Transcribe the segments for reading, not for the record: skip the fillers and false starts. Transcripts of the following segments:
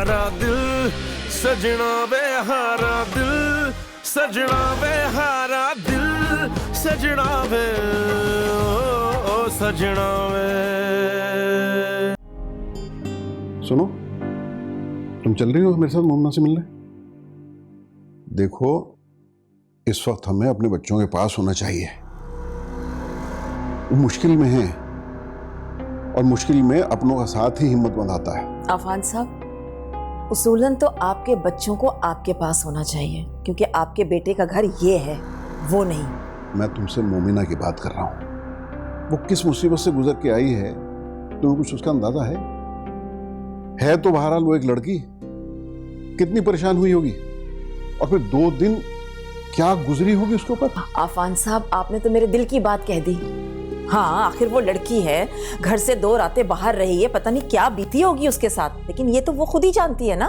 हारा दिल, सजना वे हारा दिल, सजना वे हारा दिल, सजना वे ओ सजना वे। सुनो, तुम चल रही हो मेरे साथ मोमना से मिलने? देखो, इस वक्त हमें अपने बच्चों के पास होना चाहिए। वो मुश्किल में हैं और मुश्किल में अपनों का साथ ही हिम्मत बंधाता है। आफान साहब, उसूलन तो आपके बच्चों को आपके पास होना चाहिए, क्योंकि आपके बेटे का घर ये है, वो नहीं। मैं तुमसे मोमिना की बात कर रहा हूं। वो किस मुसीबत से गुजर के आई है, तुम्हें कुछ उसका अंदाजा है तो बहरहाल वो एक लड़की, कितनी परेशान हुई होगी, और फिर 2 दिन क्या गुजरी होगी उसके ऊपर। आफान साहब, आपने तो मेरे दिल की बात कह दी। हाँ, आखिर वो लड़की है, घर से 2 रातें बाहर रही है, पता नहीं क्या बीती होगी उसके साथ, लेकिन ये तो वो खुद ही जानती है ना।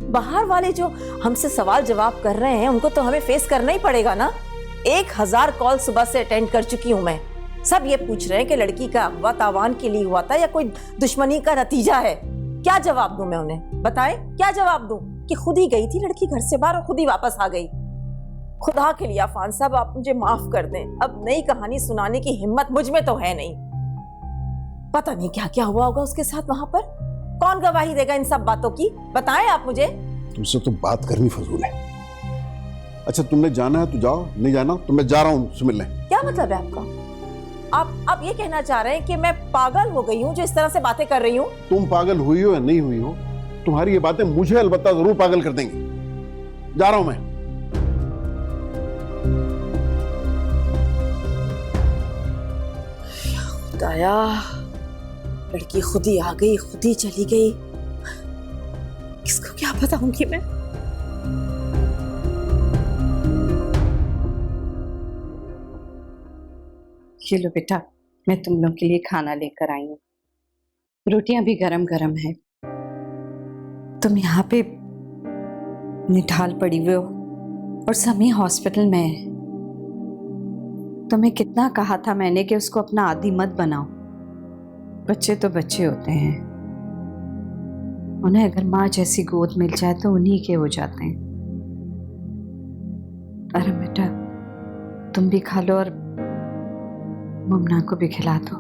बाहर वाले जो हमसे सवाल जवाब कर रहे हैं, उनको तो हमें फेस करना ही पड़ेगा ना। 1000 कॉल सुबह से अटेंड कर चुकी हूं मैं। सब ये पूछ रहे हैं कि लड़की का अगवा तावान के लिए हुआ था या कोई दुश्मनी का नतीजा है। क्या जवाब दूं मैं उन्हें? बताएं, क्या जवाब दूं कि खुद ही गई थी लड़की घर से बाहर और खुद ही वापस आ गई? खुदा के लिए आफान साहब, आप मुझे माफ कर दें। अब नई कहानी सुनाने की हिम्मत मुझ में तो है नहीं। पता नहीं क्या क्या हुआ होगा उसके साथ वहां पर। कौन गवाही देगा इन सब बातों की? बताएं आप मुझे। तुमसे तो बात करनी फजूल है। अच्छा, तुमने जाना है तो जाओ, नहीं जाना तो मैं जा रहा हूं उससे मिलने। क्या मतलब है आपका? आप ये कहना चाह रहे हैं कि मैं पागल हो गई हूँ जो इस तरह से बातें कर रही हूँ? तुम पागल हुई हो या नहीं हुई हो, तुम्हारी ये बातें मुझे अलबत्ता जरूर पागल कर देंगी। जा रहा हूं मैं। खुदाया, लड़की खुद ही आ गई, खुद ही चली गई। किसको क्या बताऊंगी मैं? ये लो बेटा, मैं तुम लोग के लिए खाना लेकर आई हूँ। रोटियां भी गरम गरम है। तुम यहाँ पे निठाल पड़ी हुए हो और समी हॉस्पिटल में है। तुम्हें कितना कहा था मैंने कि उसको अपना आदी मत बनाओ। बच्चे तो बच्चे होते हैं, उन्हें अगर माँ जैसी गोद मिल जाए तो उन्हीं के हो जाते हैं। अरे बेटा, तुम भी खा लो और मुमना को भी खिला दो।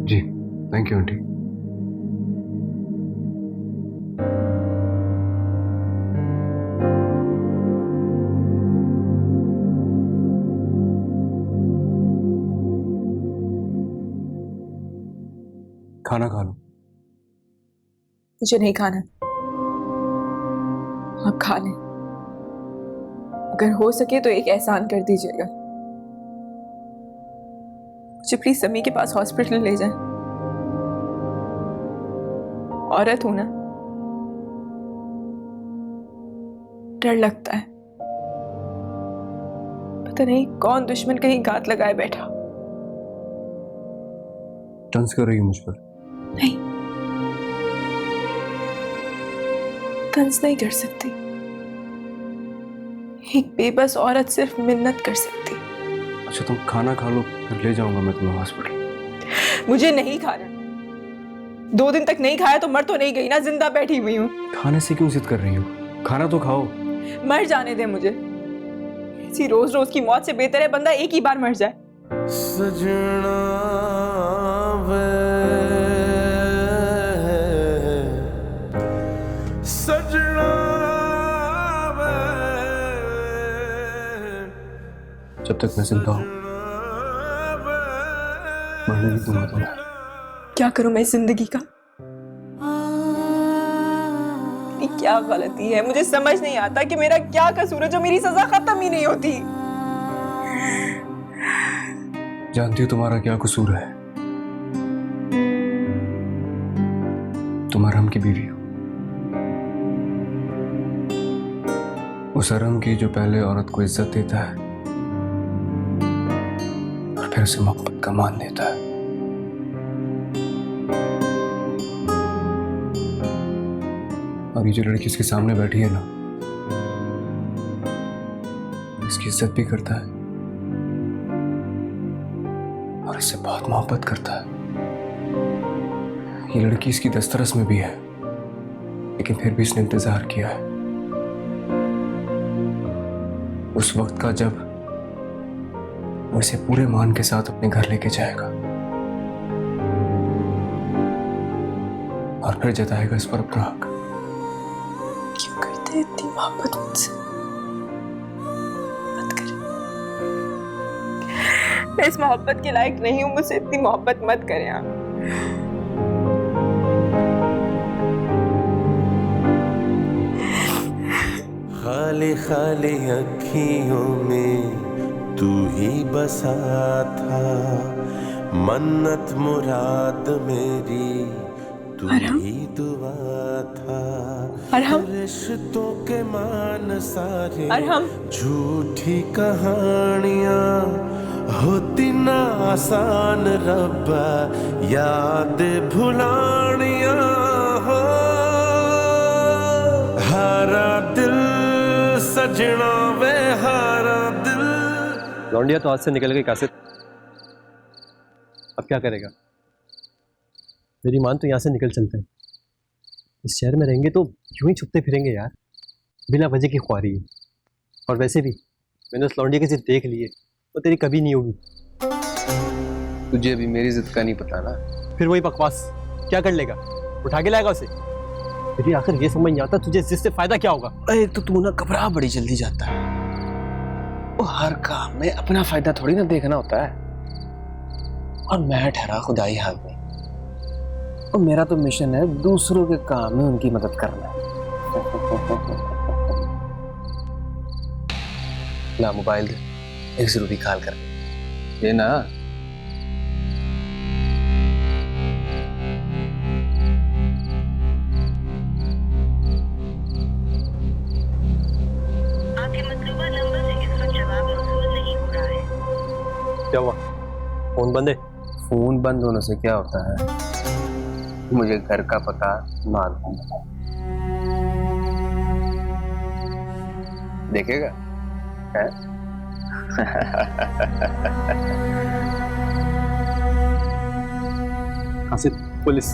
जी, थैंक यू आंटी। खाना खा लो। मुझे नहीं खाना। आप खा लें। अगर हो सके तो एक एहसान कर दीजिएगा, मुझे प्लीज समी के पास हॉस्पिटल ले जाएं। औरत हूं ना, डर लगता है। पता नहीं कौन दुश्मन कहीं घात लगाए बैठा। तंज कर रही है मुझ पर? नहीं, तंज नहीं कर सकती। एक बेबस औरत सिर्फ मिन्नत कर सकती। अच्छा, तुम खाना खा लो, फिर ले जाऊंगा मैं तुम्हें हॉस्पिटल। मुझे नहीं खाना। 2 दिन तक नहीं खाया तो मर तो नहीं गई ना, जिंदा बैठी हुई हूँ। खाने से क्यों जिद कर रही हो? खाना तो खाओ। मर जाने दे मुझे। ऐसी रोज रोज की मौत से बेहतर है बंदा एक ही बार मर जाए। सजना वे सजना वे। जब तक मैं जिंदा हूं, मरने नहीं दूंगा तुम्हें। क्या करूं मैं इस जिंदगी का? ये क्या गलती है? मुझे समझ नहीं आता कि मेरा क्या कसूर है जो मेरी सजा खत्म ही नहीं होती। जानती हो तुम्हारा क्या कसूर है? तुम हरम की बीवी हो। उस हरम की जो पहले औरत को इज्जत देता है और फिर उसे मोहब्बत का मान देता है। और ये जो लड़की इसके सामने बैठी है ना, इसकी इज्जत भी करता है और इससे बहुत मोहब्बत करता है। ये लड़की इसकी दस्तरस में भी है लेकिन फिर भी उसने इंतजार किया है उस वक्त का जब वो इसे पूरे मान के साथ अपने घर लेके जाएगा और फिर जताएगा इस पर अपना हक। क्यों करते हैं इतनी मोहब्बत मुझसे? मत कर। मैं इस मोहब्बत के लायक नहीं हूँ, मुझसे इतनी मोहब्बत मत करें आप। खाली खाली अखियों में तू ही बसा था, मन्नत मुराद मेरी तू ही दुआ था। अरहम, रिश्तों के मान सारे अरहम, झूठी कहानियां होती ना आसान रब्बा, याद भुलानियां हो। हारा दिल सजना वे हारा दिल। लौंडिया तो हाथ से निकल गई कासिद, अब क्या करेगा? मेरी मान तो यहाँ से निकल चलते हैं। इस शहर में रहेंगे तो यूं ही छुपते फिरेंगे यार, बिना वजह की ख्वारी है। और वैसे भी मैंने उस लौंडिया की जिद देख ली है, वो तेरी कभी नहीं होगी। तुझे अभी मेरी जिद का नहीं पता ना। फिर वही बकवास, क्या कर लेगा? उठा के लाएगा उसे? फिर आखिर ये समझ नहीं आता तुझे जिससे फायदा क्या होगा? एक तो तू ना घबरा बड़ी जल्दी जाता है, वो हर काम में अपना फायदा थोड़ी ना देखना होता है। और मैं ठहरा खुदाई हाल में, और मेरा तो मिशन है दूसरों के काम में उनकी मदद करना। ला मोबाइल दे, एक जरूरी कॉल कर ये ना। आपके मतलूबा नंबर से इस वक्त जवाब मौसूल नहीं हो रहा है। क्या हुआ? फोन बंद है? फोन बंद होने से क्या होता है, मुझे घर का पता मालूम है। देखेगा है? कासिद, पुलिस।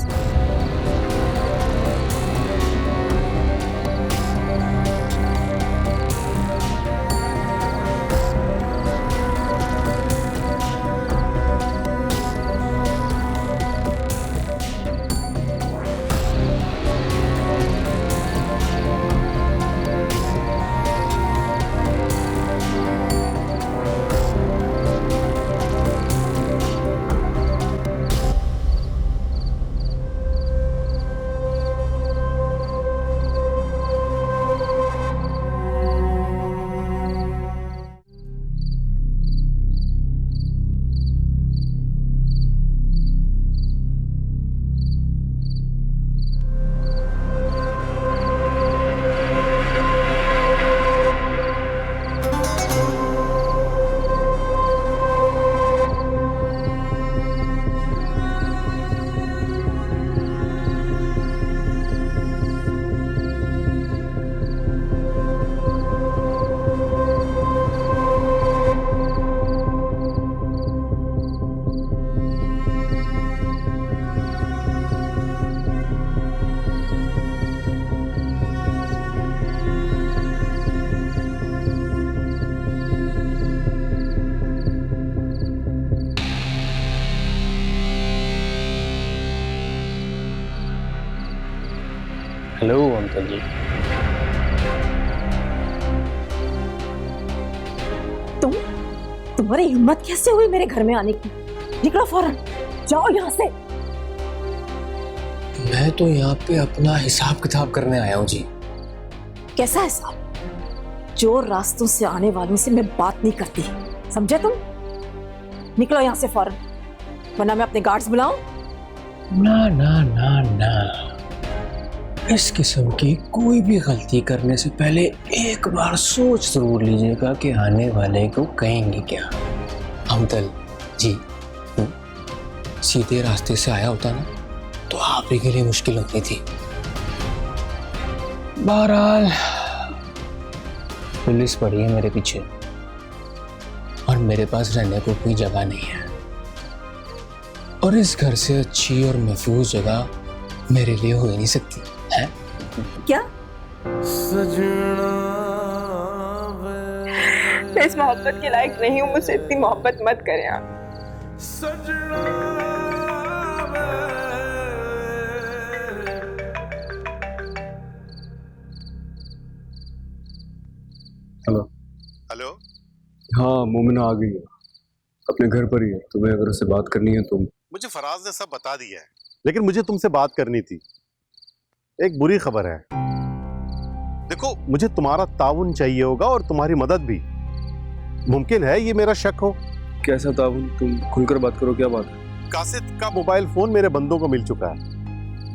हेलो अंकल जी। तुम्हारी हिम्मत कैसे हुई मेरे घर में आने की? निकलो फौरन, जाओ यहाँ से। मैं तो यहाँ पे अपना हिसाब किताब करने आया हूँ जी। कैसा हिसाब? जो रास्तों से आने वालों से मैं बात नहीं करती, समझे तुम? निकलो यहाँ से फौरन, वरना मैं अपने गार्ड्स बुलाऊं। ना ना ना ना, इस किस्म की कोई भी गलती करने से पहले एक बार सोच जरूर लीजिएगा कि आने वाले को कहेंगे क्या। अमतल जी सीधे रास्ते से आया होता ना तो आप ही के लिए मुश्किल होती थी। बहरहाल पुलिस पड़ी है मेरे पीछे और मेरे पास रहने को कोई जगह नहीं है, और इस घर से अच्छी और महफूज जगह मेरे लिए हो ही नहीं सकती है। क्या? सजना मैं इस मोहब्बत के लायक नहीं हूँ, मुझसे इतनी मोहब्बत मत करें आप। सजना हेलो। हेलो। हाँ मोमिना आ गई है, अपने घर पर ही है। तुम्हें अगर उससे बात करनी है तो मुझे फराज ने सब बता दिया है, लेकिन मुझे तुमसे बात करनी थी। एक बुरी खबर है। देखो, मुझे तुम्हारा ताउन चाहिए होगा और तुम्हारी मदद भी। मुमकिन है ये मेरा शक हो। कैसा ताउन? तुम खुलकर बात करो, क्या बात है? कासिद का मोबाइल फोन मेरे बंदों को मिल चुका है।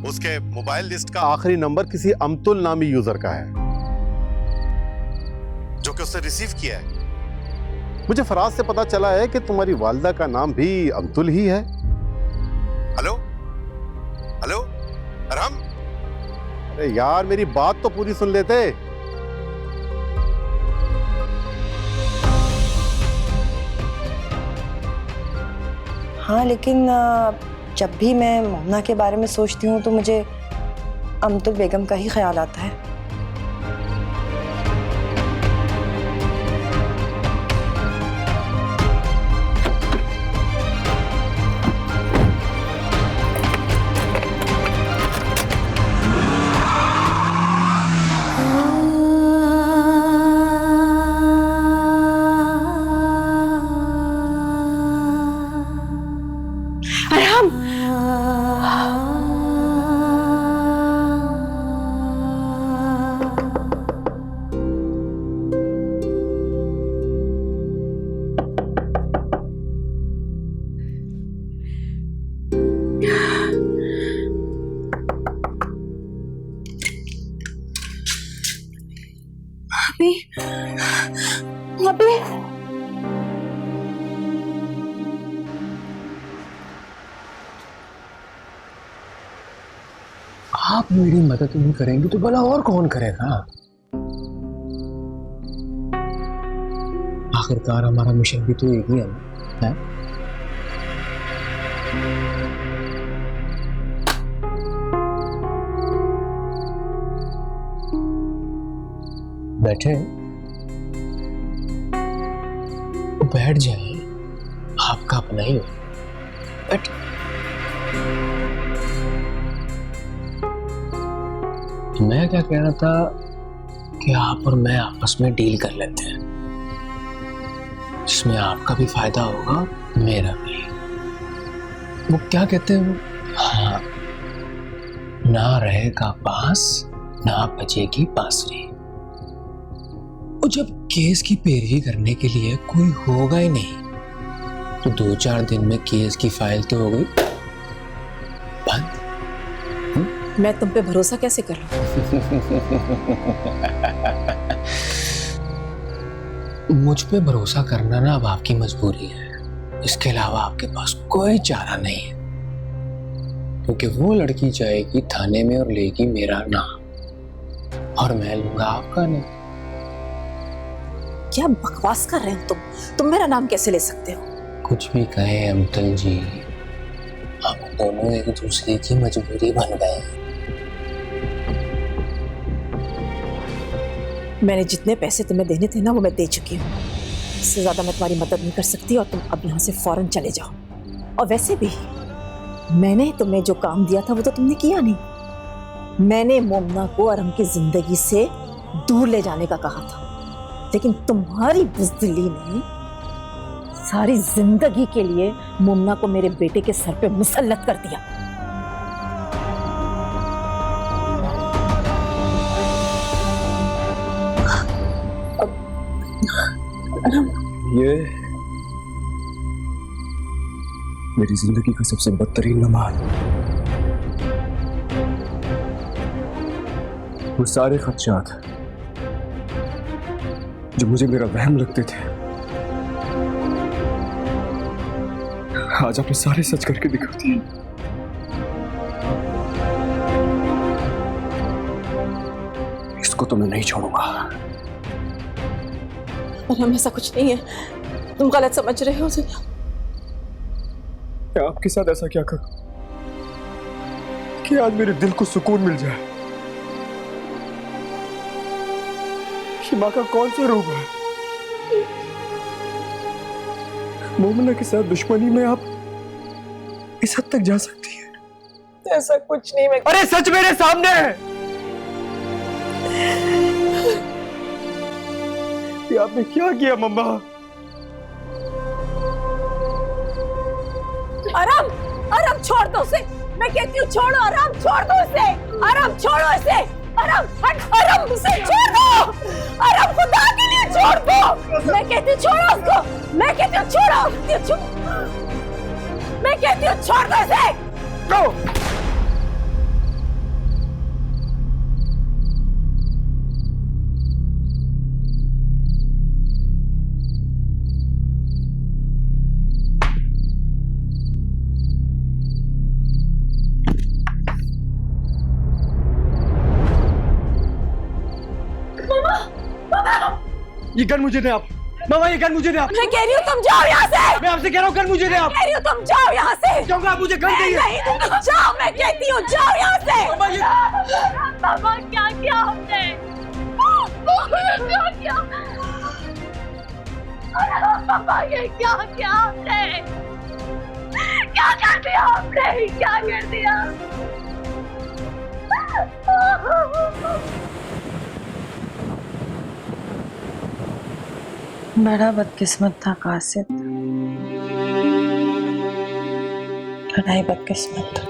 उसके मोबाइल लिस्ट का आखिरी नंबर किसी अमतुल नामी यूजर का है, जो कि उसने रिसीव किया है। मुझे फराज से पता चला है कि तुम्हारी वालिदा का नाम भी अमतुल ही है। हेलो हेलो अरहम, अरे यार मेरी बात तो पूरी सुन लेते। हाँ, लेकिन जब भी मैं मोमना के बारे में सोचती हूँ तो मुझे अमतुल बेगम का ही ख्याल आता है। आप मेरी मदद नहीं करेंगे तो भला और कौन करेगा? आखिरकार हमारा मिशन भी तो एक ही है ना, है? बैठे बैठ जाए, आपका अपना ही हो। बैठ। मैं क्या कह रहा था कि आप और मैं आपस में डील कर लेते हैं, जिसमें आपका भी फायदा होगा, मेरा भी। वो क्या कहते हैं वो? हाँ, ना रहेगा पास ना बजेगी बांसुरी। और जब केस की पैरवी करने के लिए कोई होगा ही नहीं तो 2-4 दिन में केस की फाइल तो हो गई बंद। मैं तुम पे भरोसा कैसे करूं? मुझ पे भरोसा करना ना अब आपकी मजबूरी है, इसके अलावा आपके पास कोई चारा नहीं है। क्योंकि वो लड़की जाएगी थाने में और लेगी मेरा नाम और मैं लूंगा आपका नहीं। क्या बकवास कर रहे हो तुम मेरा नाम कैसे ले सकते हो? कुछ भी कहें अमतल जी, हम दोनों एक दूसरे की मजबूरी बन गए। मैंने जितने पैसे तुम्हें देने थे ना वो मैं दे चुकी हूँ। इससे ज्यादा मैं तुम्हारी मदद नहीं कर सकती और तुम अब यहाँ से फौरन चले जाओ। और वैसे भी मैंने तुम्हें जो काम दिया था वो तो तुमने किया नहीं। मैंने मोमना को अरहम की जिंदगी से दूर ले जाने का कहा था, लेकिन तुम्हारी बुज़दिली ने सारी जिंदगी के लिए मोमना को मेरे बेटे के सर पे मुसल्लत कर दिया। ये मेरी जिंदगी का सबसे बदतरीन लम्हा। वो सारे खदशात जो मुझे मेरा वहम लगते थे, आज आपने सारे सच करके दिखा दिए। इसको तो मैं नहीं छोड़ूंगा। अरहम, ऐसा कुछ नहीं है, तुम गलत समझ रहे हो। मैं आपके साथ ऐसा क्या करूं कि आज मेरे दिल को सुकून मिल जाए? शिमा का कौन सा रूप है? मोमिना के साथ दुश्मनी में आप इस हद तक जा सकती है? ऐसा कुछ नहीं। मैं अरे सच मेरे सामने है। ये आपने क्या किया मम्मा? आराम, आराम छोड़ दो उसे। मैं कहती हूँ छोड़ो आराम, छोड़ दो उसे। आराम छोड़ो इसे। आराम हट, आराम उसे छोड़ दो। आराम खुदा के लिए छोड़ दो। मैं कहती हूँ छोड़ो उसको। मैं कहती हूँ छोड़ो। मैं कहती हूँ छोड़ दो इसे। ये गन मुझे दे आप। मामा ये गन मुझे दे आप। मैं कह रही हूँ तुम जाओ यहाँ से। मैं आपसे कह रहा हूँ गन मुझे दे आप। कह रही हूँ तुम जाओ यहाँ से। क्यों आप मुझे गन दे? नहीं दूंगा। जाओ, मैं कहती हूँ जाओ यहाँ से। पापा क्या किया हमने? क्या किया? पापा ये क्या किया हमने? क्या कर दिया हमने? क्या कर दिया? बड़ा बदकिस्मत था कासिम, बड़ा ही बदकिस्मत था।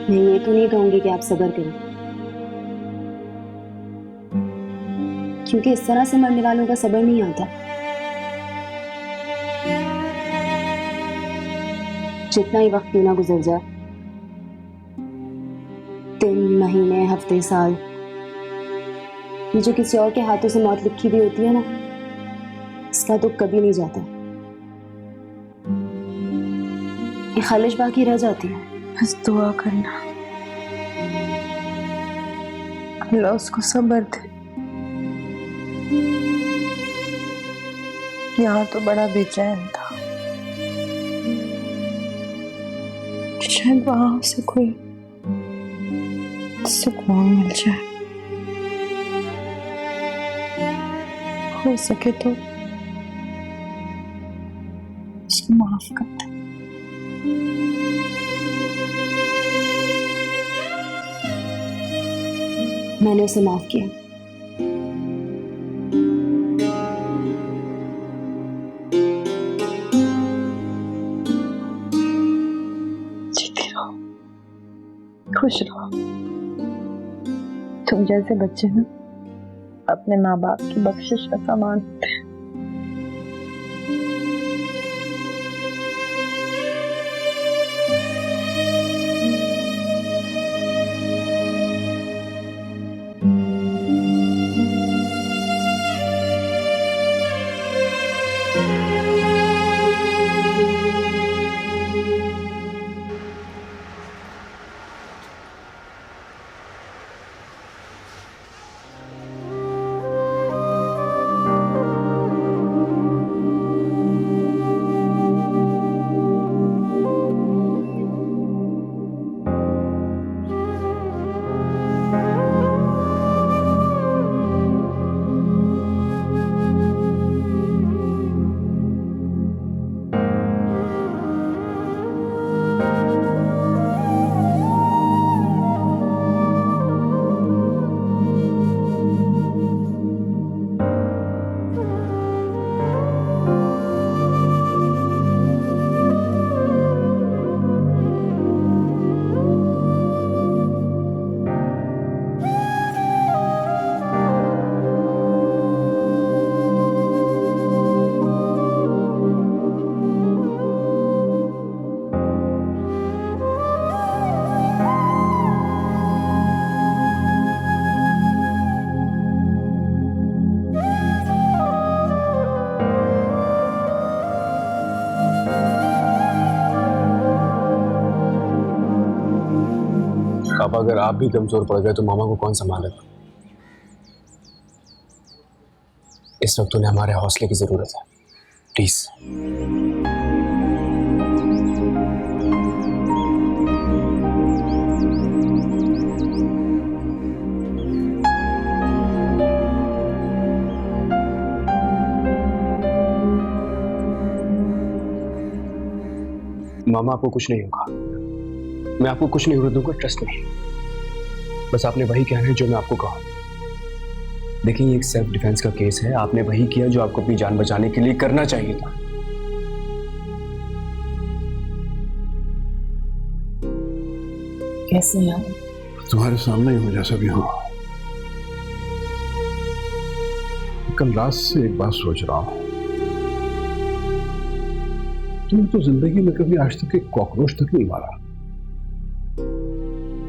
मैं ये तो नहीं कहूंगी कि आप सब्र करें, क्योंकि इस तरह से मरने वालों का सब्र नहीं आता। जितना ही वक्त क्यों ना गुजर जाए, 3 महीने, हफ्ते, साल, ये जो किसी और के हाथों से मौत लिखी भी होती है ना, इसका तो कभी नहीं जाता। ये खालिश बाकी रह जाती है। बस दुआ करना अल्लाह उसको सब्र दे। यहाँ तो बड़ा बेचैन था, शायद वहां से कोई सुकून मिल जाए। हो सके तो उसको माफ कर दे। मैंने उसे माफ किया। जीती रहो, खुश रहो। तुम जैसे बच्चे ना अपने माँ बाप की बख्शिश का सामान होते हैं। पापा अगर आप भी कमजोर पड़ गए तो मामा को कौन संभालेगा? इस वक्त उन्हें हमारे हौसले की जरूरत है। प्लीज। मामा आपको कुछ नहीं होगा, मैं आपको कुछ नहीं होने दूंगा, ट्रस्ट नहीं। बस आपने वही कहना है जो मैं आपको कहूं। देखिए ये एक सेल्फ डिफेंस का केस है, आपने वही किया जो आपको अपनी जान बचाने के लिए करना चाहिए था। कैसे हैं आप? तुम्हारे सामने ही हूं जैसा भी हूं। कल रात से एक बात सोच रहा हूं, तुमने तो जिंदगी में कभी आज तक एक कॉकरोच तक नहीं मारा,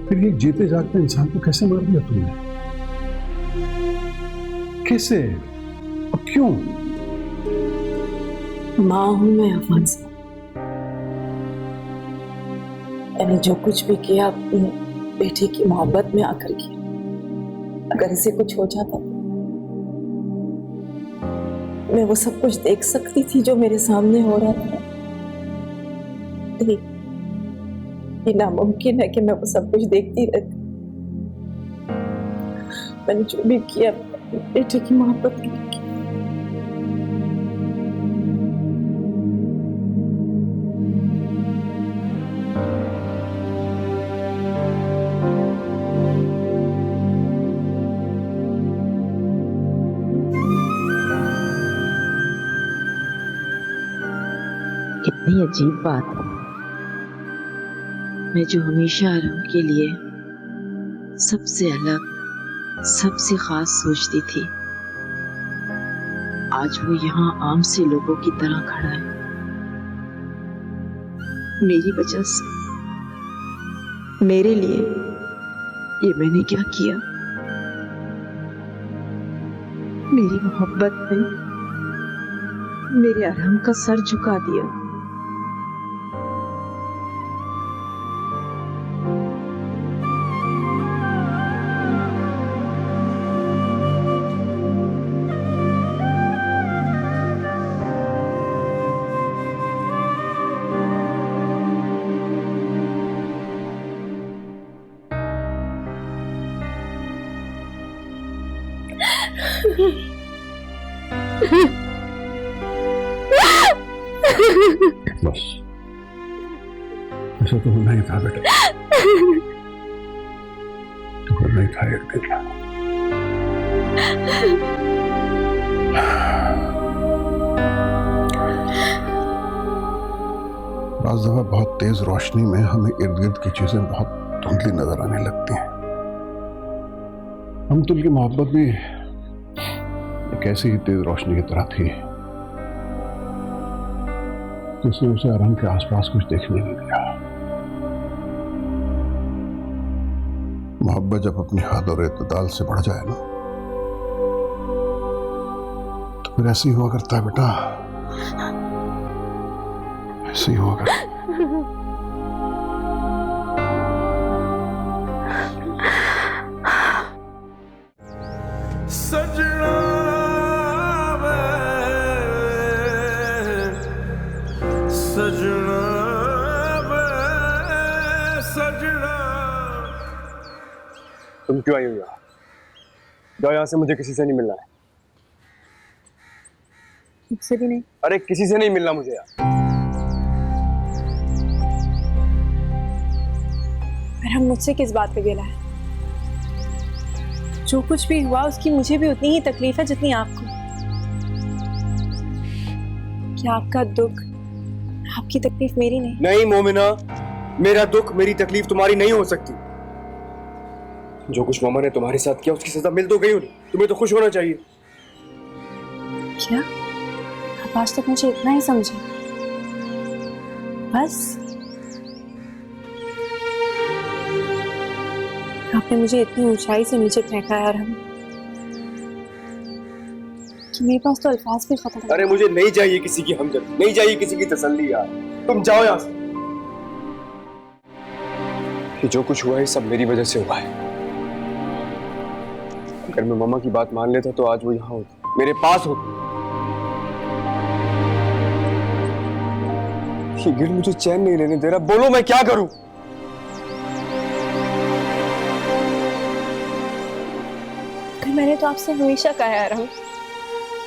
फिर एक जीते जागते इंसान को कैसे मार दिया तुमने? कैसे और क्यों? माँ हूं मैं अफान से। मैंने जो कुछ भी किया अपनी बेटी की मोहब्बत में आकर किया। अगर इसे कुछ हो जाता मैं वो सब कुछ देख सकती थी जो मेरे सामने हो रहा था। नहीं, ये नामुमकिन है कि मैं वो सब कुछ देखती रहती। मैंने जो भी किया बेटे की मोहब्बत के लिए किया। कितनी अजीब बात है। मैं जो हमेशा आराम के लिए सबसे अलग सबसे खास सोचती थी, आज वो यहाँ आम से लोगों की तरह खड़ा है। मेरी वजह से, मेरे लिए ये मैंने क्या किया? मेरी मोहब्बत में मेरे आराम का सर झुका दिया। बस ऐसा तो होना ही था बेटा, तो होना ही था एक दिन। बाज़ दफा बहुत तेज रोशनी में हमें इर्द गिर्द की चीजें बहुत धुंधली नजर आने लगती हैं। अमतुल की मोहब्बत भी एक ऐसी ही तेज रोशनी की तरह थी, जिसने उसे आराम के आसपास कुछ देखने नहीं दिया। मोहब्बत जब अपनी हद और इत्तेदाल से बढ़ जाए ना, तो फिर ऐसे ही हुआ करता है बेटा, ऐसे ही हुआ करता है। तुम क्यों आई हो यहाँ? जाओ यहाँ से, मुझे किसी से नहीं मिलना है। मुझसे भी नहीं? अरे किसी से नहीं मिलना मुझे यार। हम मुझसे किस बात पे गिला है? जो कुछ भी हुआ उसकी मुझे भी उतनी ही तकलीफ है जितनी आपको। क्या आपका दुख आपकी तकलीफ मेरी नहीं? नहीं मोमिना, मेरा दुख मेरी तकलीफ तुम्हारी नहीं हो सकती। जो कुछ मामा ने तुम्हारे साथ किया उसकी सजा मिल तो गई नहीं, तुम्हें तो खुश होना चाहिए। क्या आप आज तक मुझे इतना ही समझे? बस आपने मुझे इतनी ऊंचाई से नीचे फेंका यार, हम कि मेरे पास तो अल्फाज भी खत्म। अरे मुझे नहीं चाहिए किसी की हमदर्दी, नहीं चाहिए किसी की तसल्ली यार। तुम जाओ यहाँ से। कि जो कुछ हुआ है सब मेरी वजह से हुआ है। अगर मैं मामा की बात मान लेता तो आज वो यहाँ होती, मेरे पास होती। ये गिल मुझे चैन नहीं लेने दे रहा, बोलो मैं क्या करूं? मैंने तो आपसे हमेशा कहा है राहुल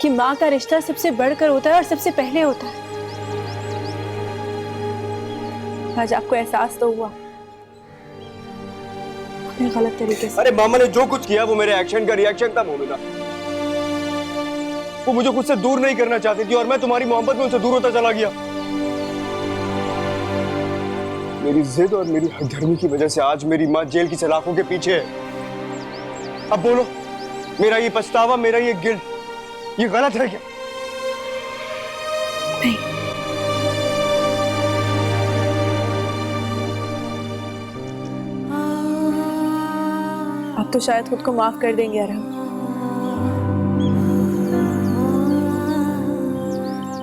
कि माँ का रिश्ता सबसे बढ़कर होता है और सबसे पहले होता है। आज आपको एहसास तो हुआ अपने गलत तरीके से। अरे मामा ने जो कुछ किया वो मेरे एक्शन का रिएक्शन था मोमिना। वो मुझे खुद से दूर नहीं करना चाहती थी और मैं तुम्हारी मोहब्बत में उनसे दूर होता चला गया। मेरी जिद और मेरी हठधर्मी की वजह से आज मेरी माँ जेल की सलाखों के पीछे है। अब बोलो, मेरा ये पछतावा, मेरा ये गिल्ट, ये गलत है क्या? नहीं, आप तो शायद खुद को माफ कर देंगे अरहम,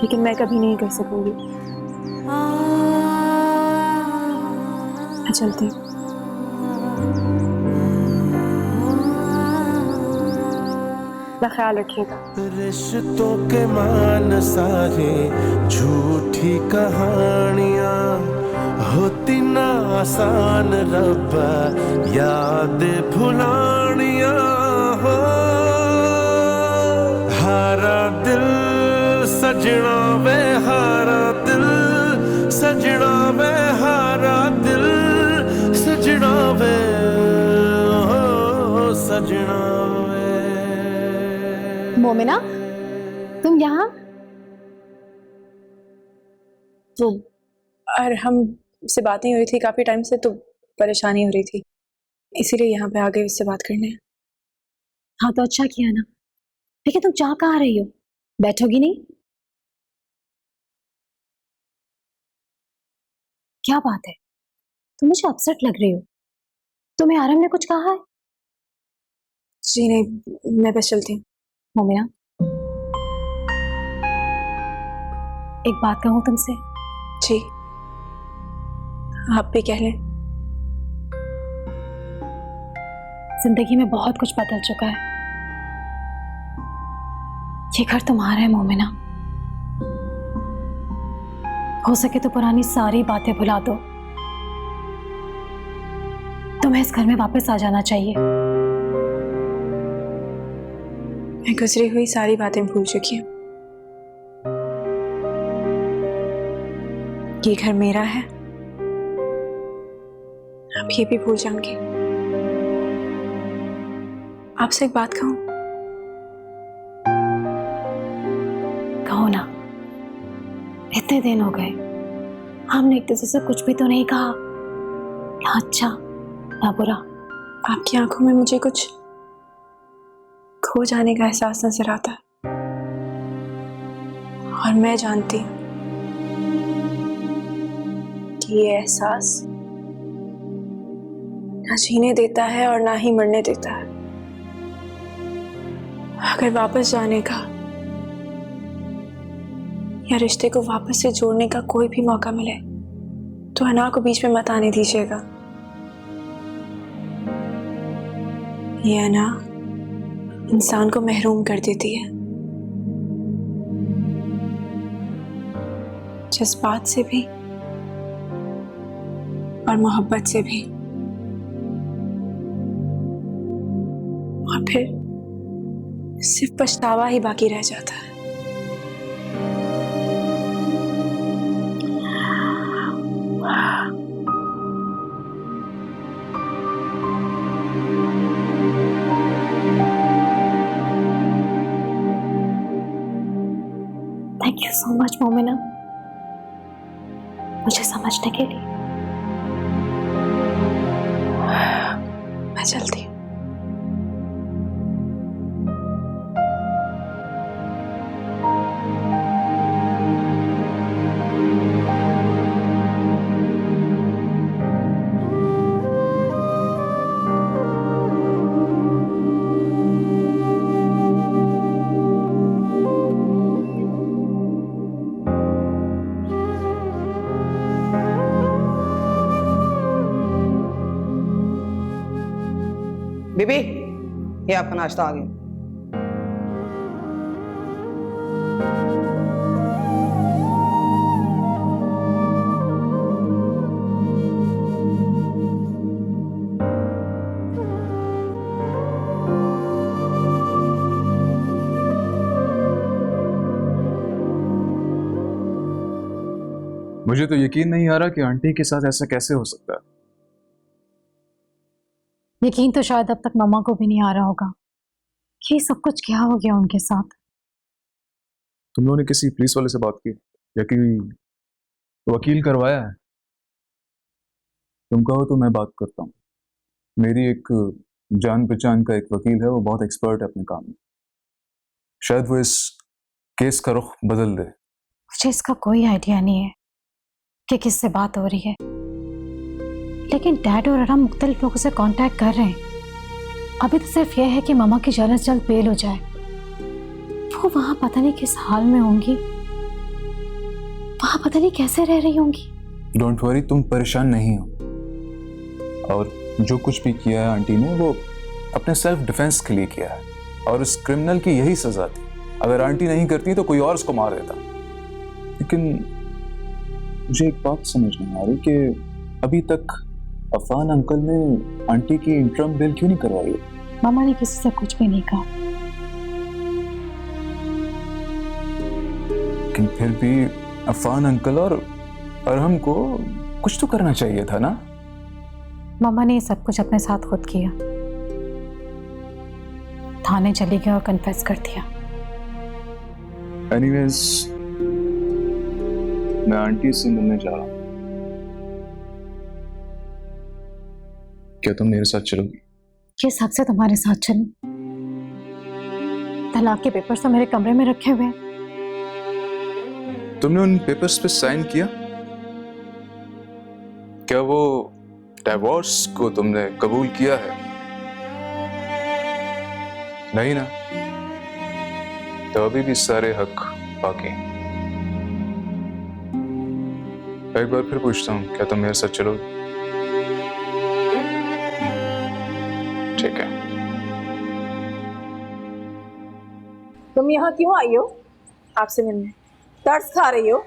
लेकिन मैं कभी नहीं कर सकूंगी। मैं चलती हूँ। अपना ख्याल रखिएगा। रिश्तों के मान सारे झूठी कहानियां होती ना आसान रब्बा, याद भुलानियां हो। हारा दिल सजना वे हारा दिल, सजना वे हारा दिल, सजना वे हो सजना वे। मोमिना, तुम यहाँ? वो अरहम से बात नहीं हो रही थी काफी टाइम से, तो परेशानी हो रही थी, इसीलिए यहाँ पे आ गए उससे बात करने। हाँ तो अच्छा किया ना, लेकिन तुम जा कहाँ रही हो? बैठोगी नहीं? क्या बात है, तुम मुझे अपसेट लग रही हो। तुम्हें आरम ने कुछ कहा है? जी नहीं, मैं बस चलती हूँ। मोमिना, एक बात कहूँ तुमसे? जी, आप भी कह लें। जिंदगी में बहुत कुछ बदल चुका है। ये घर तुम्हारा है मोमिना। हो सके तो पुरानी सारी बातें भुला दो। तुम्हें इस घर में वापस आ जाना चाहिए। मैं गुजरी हुई सारी बातें भूल चुकी हूँ। ये घर मेरा है, अब ये भी भूल जाऊंगी। आपसे एक बात कहूं? कहो ना। इतने दिन हो गए, हमने एक दूसरे से कुछ भी तो नहीं कहा, ना अच्छा ना बुरा। आपकी आंखों में मुझे कुछ खो जाने का एहसास नजर आता है, और मैं जानती हूं कि ये एहसास ना जीने देता है और ना ही मरने देता है। अगर वापस जाने का या रिश्ते को वापस से जोड़ने का कोई भी मौका मिले तो अना को बीच में मत आने दीजिएगा। ये अना इंसान को महरूम कर देती है, जज्बात से भी और मोहब्बत से भी, और फिर सिर्फ पछतावा ही बाकी रह जाता है। Thank you so much Momina, मुझे समझने के लिए। मैं चलती हूँ। बीबी, ये आपका नाश्ता आ गया। मुझे तो यकीन नहीं आ रहा कि आंटी के साथ ऐसा कैसे हो सकता है। यकीन तो शायद अब तक मम्मा को भी नहीं आ रहा होगा कि सब कुछ क्या हो गया उनके साथ। तुम लोगों ने किसी पुलिस वाले से बात की या कि वकील करवाया है? तुम कहो तो मैं बात करता हूँ। मेरी एक जान पहचान का एक वकील है, वो बहुत एक्सपर्ट है अपने काम में। शायद वो इस केस का रुख बदल दे। मुझे इसका कोई आइडिया नहीं है कि किससे बात हो रही है, लेकिन डैड और अरहम मुख्तलिफ लोगों से कांटेक्ट कर रहे हैं। अभी तो सिर्फ यह है कि मम्मा की जल्द से जल्द बेल हो जाए। वो वहां पता नहीं किस हाल में होंगी, वहां पता नहीं कैसे रह रही होंगी। डोंट वरी, तुम परेशान नहीं हो। और जो कुछ भी किया है आंटी ने, वो अपने सेल्फ डिफेंस के लिए किया है, और उस क्रिमिनल की यही सजा थी। अगर आंटी नहीं करती तो कोई और उसको मार देता। लेकिन मुझे एक बात समझ नहीं आ रही कि अभी तक अफान अंकल ने आंटी की इंटरम बेल क्यों नहीं करवाई? मामा ने किसी से कुछ भी नहीं कहा। लेकिन फिर भी अफान अंकल और अरहम को कुछ तो करना चाहिए था ना? मामा ने ये सब कुछ अपने साथ खुद किया। थाने चली गई और कन्फेस कर दिया। एनीवेज, मैं आंटी से मिलने जा रहा हूँ। क्या तुम मेरे साथ चलोगी? किस हक से तुम्हारे साथ चलूं? तलाक के पेपर्स तो मेरे कमरे में रखे हुए हैं। तुमने उन पेपर्स पे साइन किया? क्या वो डिवोर्स को तुमने कबूल किया है? नहीं ना? तो अभी भी सारे हक बाकी हैं। एक बार फिर पूछता हूँ, क्या तुम मेरे साथ चलोगे? ठीक है। तुम यहाँ क्यों आई हो? आपसे मिलने। तरस खा रही हो?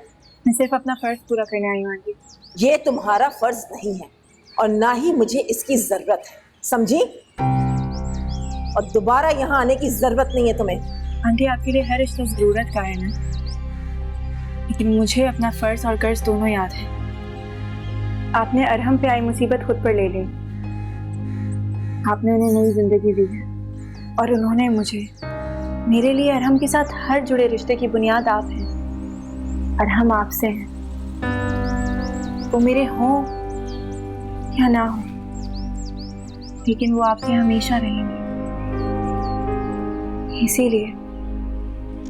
मैं सिर्फ अपना फर्ज पूरा करने आई हूँ आंटी। ये तुम्हारा फर्ज नहीं है और ना ही मुझे इसकी जरूरत है, समझी? और दोबारा यहाँ आने की जरूरत नहीं है तुम्हें। आंटी, आपके लिए हर रिश्ता जरूरत का है ना, लेकिन मुझे अपना फर्ज और कर्ज दोनों याद है। आपने अरहम पे आई मुसीबत खुद पर ले ली। आपने उन्हें नई जिंदगी दी है और उन्होंने मुझे। मेरे लिए अरहम के साथ हर जुड़े रिश्ते की बुनियाद आप हैं। अरहम आपसे हैं, वो मेरे हों या ना हो, लेकिन वो आपके हमेशा रहेंगे। इसीलिए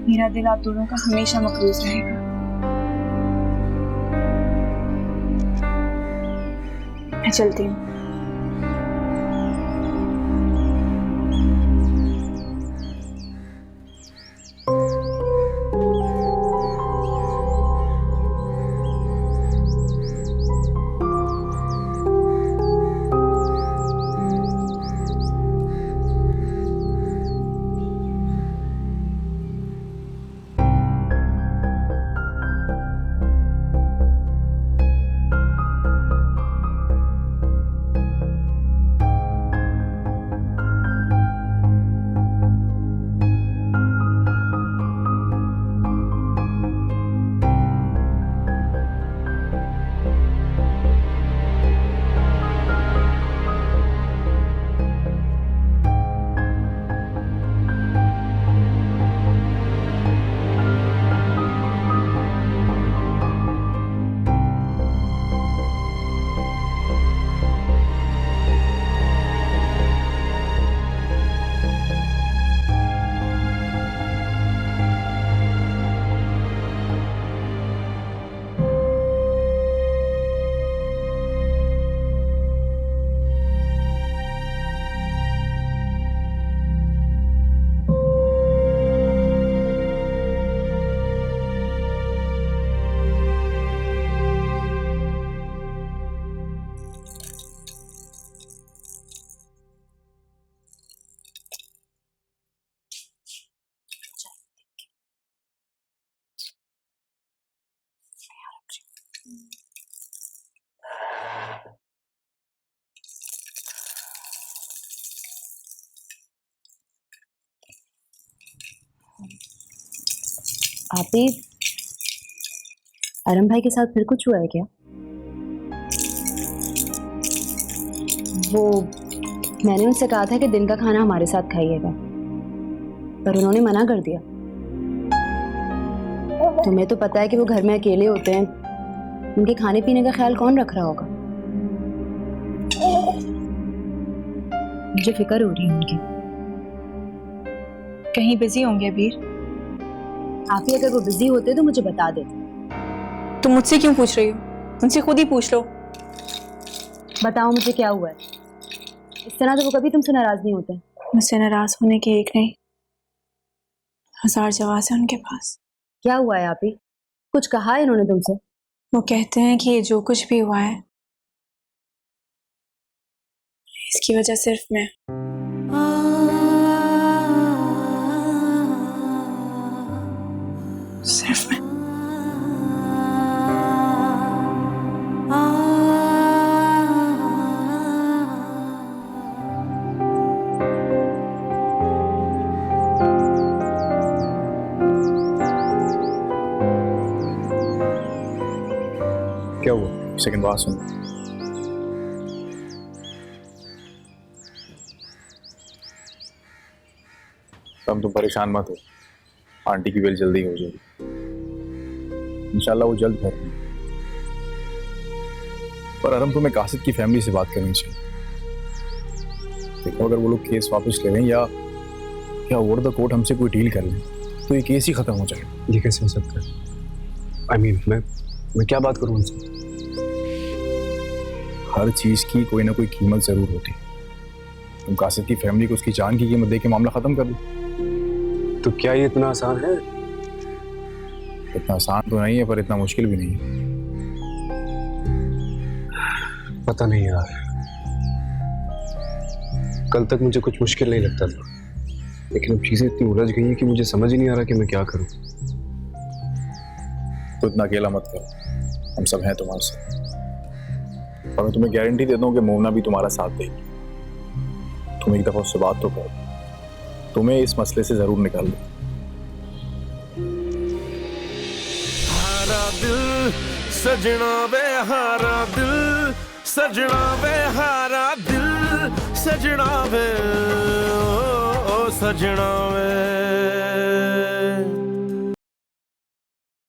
मेरा दिल आप दोनों का हमेशा मकरूज रहेगा। मैं चलती हूँ। आबिद, अरम भाई के साथ फिर कुछ हुआ है क्या? वो मैंने उनसे कहा था कि दिन का खाना हमारे साथ खाइएगा, पर उन्होंने मना कर दिया। तुम्हें तो पता है कि वो घर में अकेले होते हैं, उनके खाने पीने का ख्याल कौन रख रहा होगा? मुझे फिक्र हो रही है उनकी। कहीं बिजी होंगे वीर। आप ही अगर वो बिजी होते तो मुझे बता देते। तुम मुझसे क्यों पूछ रही हो? उनसे खुद ही पूछ लो। बताओ मुझे क्या हुआ है? इस तरह तो वो कभी तुमसे नाराज नहीं होते। मुझसे नाराज होने के एक नहीं 1000 जवाब है उनके पास। क्या हुआ है आप ही? कुछ कहा है इन्होंने तुमसे? वो कहते हैं कि ये जो कुछ भी हुआ है इसकी वजह सिर्फ मैं। सिर्फ मैं। क्या हुआ? सेकंड बात सुन। तुम परेशान मत हो, आंटी की बेल जल्दी हो जाएगी इंशाल्लाह, वो जल्द घर में। पर अरम तुम्हें कासिद की फैमिली से बात करनी चाहिए। देखो अगर वो लोग केस वापस ले लें या ओवर द कोर्ट हमसे कोई डील कर लें तो ये केस ही खत्म हो जाएगा। ये कैसे हो सकता है? I mean, मैं क्या बात करूं उनसे? हर चीज की कोई ना कोई कीमत जरूर होती है। तुम कासिद की फैमिली को उसकी जान की कीमत दे के मामला खत्म कर दो। तो क्या ये इतना आसान है? इतना आसान तो नहीं है, पर इतना मुश्किल भी नहीं है। पता नहीं यार, कल तक मुझे कुछ मुश्किल नहीं लगता था, लेकिन अब चीजें इतनी उलझ गई हैं कि मुझे समझ ही नहीं आ रहा कि मैं क्या करूं। तो इतना अकेला मत करो, हम सब हैं तुम्हारे साथ। और मैं तुम्हें गारंटी देता हूँ कि मोमना भी तुम्हारा साथ देगी। तुम एक दफा उससे बात तो करो, तुम्हें इस मसले से जरूर निकाल दो। हारा दिल सजना वे हारा दिल, सजना वे हारा दिल, सजना वे ओ सजना वे।